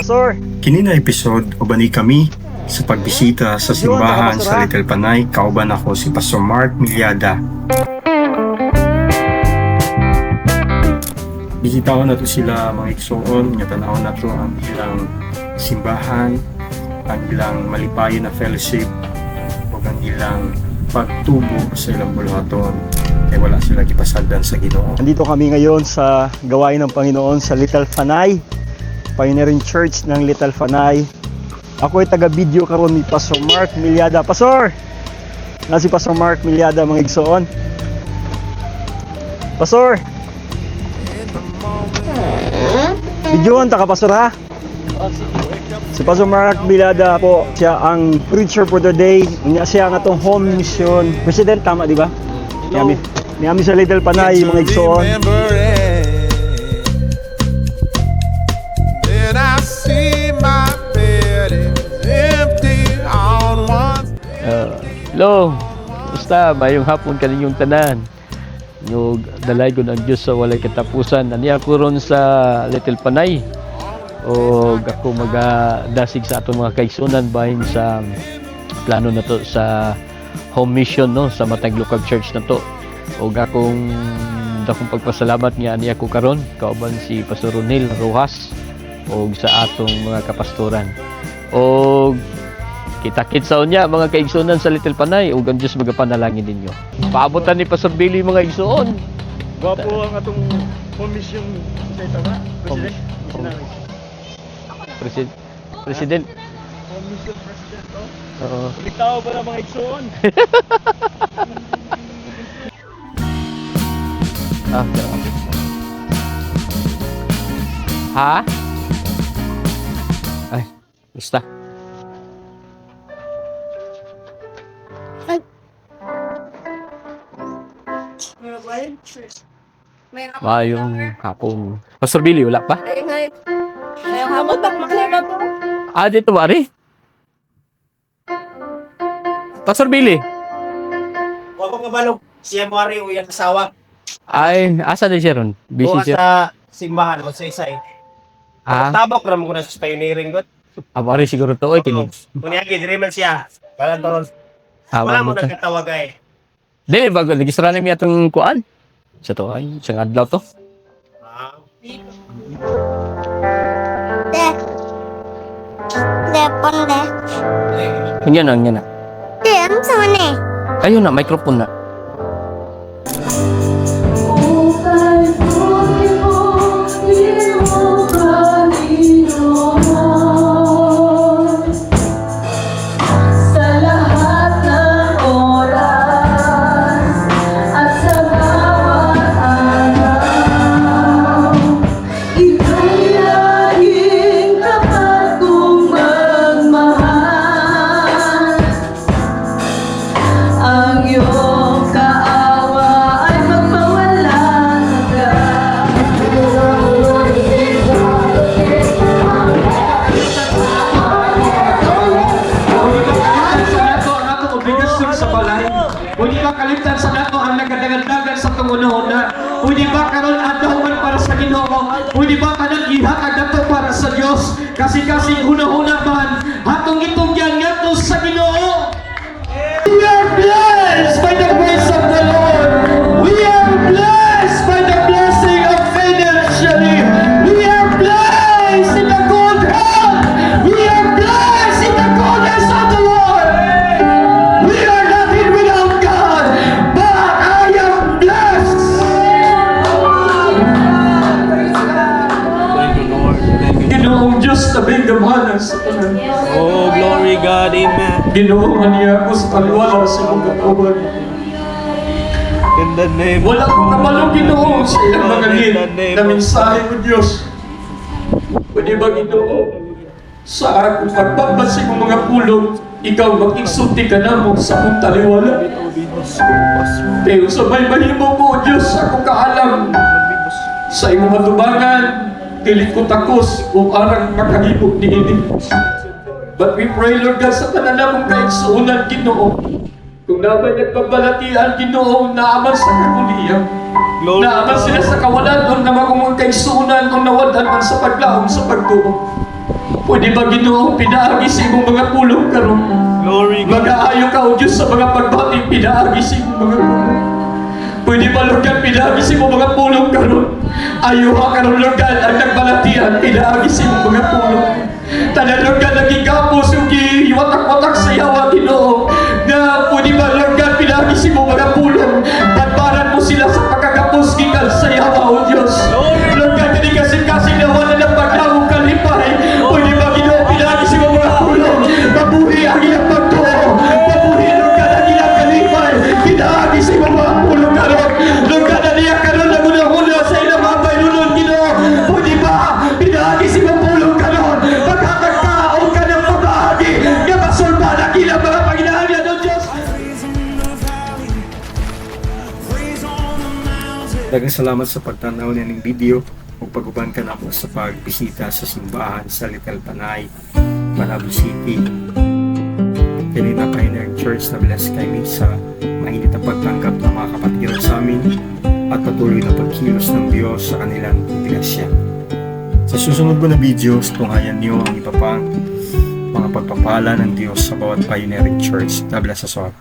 Pastor. Kini na episode ubani kami sa pagbisita sa simbahan sa Little Panay. Kauban ako si Pastor Mark Milyada. Bisitahon na to sila mga igsoon, nga tanawon na to ang ilang simbahan, ang ilang malipayon na fellowship, o ang ilang pagtubo sa ilang buluhaton. Kaya wala sila gipasaldan sa Ginoo. Nandito kami ngayon sa gawain ng Panginoon sa Little Panay, Pioneering Church ng Little Panay. Ako ay taga-video karon ni Pastor Mark Milyada. Pastor! Na si Pastor Mark Milyada mga igsoon. Pastor! Videoan ta ka Pastor ha? Si Pastor Mark Milyada po, siya ang preacher for the day. Siya ang atong home mission president, tama di ba? Niyami sa Little Panay mga igsoon. Hello, basta mayong hapon kaninyong tanan. Yung dalay ko ng Diyos sa walay katapusan. Aniya ko ron sa Little Panay. O ako magadasig sa atong mga kaigsunan bahin sa plano na to sa home mission no sa Matag Local Church na to. O akong pagpasalamat nga aniya ko karon kauban si Pastor Ronel Rojas o sa atong mga kapastoran. O kita-kit sa unya mga kaigsunan sa Little Panay ug ang Dios magapanalangin ninyo. Paabotan ni Pastor Billy mga igsoon. Gwapo ang atong home mission sa tama, President. Home mission president to. Oo. Bitaw ba na mga igsoon? Ha? Ay, basta. Mayong hapon. Pastor Billy, wala pa? Dito ba, Ari? Pastor Billy? Huwag kong kabalog. Siya mo rin yung asawa. Ay, asa na siya ron? Busy Bukas siya. sa simbahan o sa isa eh. Tabok naman ko na sa pioneering god. Ari siguro to. Oy, kinig. Kunyagi, diriman siya. Kala to ron. Wala Wala mo mo ta. nagkatawag ay. Dili, bago. Nagisara na miya itong kuan. Sa to, ay, isang adlaw to. Ponde. Yan na. Ano sa mani? Ayun na, microphone na. Pwede ba kalimtan sa nato ang nagadagan sa tungunahon? Pwede ba karon adlawan para sa Ginoo? Pwede ba kanang ihatag nato para sa Dios? Kasi hunahuna man hatong itungyan ngadto sa Ginoo. We are blessed by the grace of the Lord. We are blessed by the blessing of financially. We are blessed in the good health. We are blessed in the goodness of the Lord. We are nothing without God, but I am blessed. Ginoong Diyos na bigamanan sa tanan. Oh, glory God, amen. Ginoong niya ako sa kalwala sa mga kawan. In the name Wala kong kamalong Ginoo sa ilang mga lin na mensahe mo Diyos. Pwede ba Ginoo? Sa akong pagbabasig ng mga pulong, ikaw mag-insulti ka na mo sa akong taliwala. Pero sa may mahimo mo, Diyos, ako kaalam. Sa imong matubangan, tilit ko takos kung arang makahibok ni ini. But we pray, Lord God, sa kananamong kaigsuunan, Ginoo. Kung naman nagbabalatian, Ginoo, naaman sa kakuliyan. Naaman sila sa kawalan, o naman kung kaigsuunan, o nawadan man sa paglaong sa pagtuo. Pwede ba Ginoo pinaagi sa imong mga pulong karon? Mag-aayo ka o Diyos sa mga pagbati pinaagi sa imong mga pulong. Pwede ba Lord God pinaagi sa imong mga pulong karon? Ayuha karon Lord God ang nagbalatian pinaagi sa imong mga pulong. Tanan Lord God nagigapos ug giwatak-watak sa yawa Ginoo na pwede ba Lord God pinaagi sa imong mga pulong. Badbaran mo sila sa pagkagapos gikan sa yawa o Diyos. Lord God kini kasi na wala na pagdawong kalipay. Pwede ba Ginoo pinaagi sa imong mga pulong. Mabuhi ang ilang pagtuo. Mabuhi Lord God ang ilang kalipay. Pinaagi sa imong mga pulong karon. Lord God aniya karon na guna-huna sa ilang mga baylunon Ginoo. Pwede ba pinaagi sa imong pulong karon. Magkakagkaon ka ng pag-aagi na masulba na ilang mga panginahan o Diyos. Daghang salamat sa pagtanaw ng video ug pag-uban ka namo sa pagbisita sa simbahan sa Little Panay, Malabo City. Kini na Pioneer Church na bless kami sa mainit na pagtanggap ng mga kapatiran sa amin at patuloy na pagkilos ng Diyos sa kanilang iglesia. Sa susunod ko na videos, tunghayan niyo ang iba pang mga pagpapala ng Diyos sa bawat Pioneering Church. God bless us all.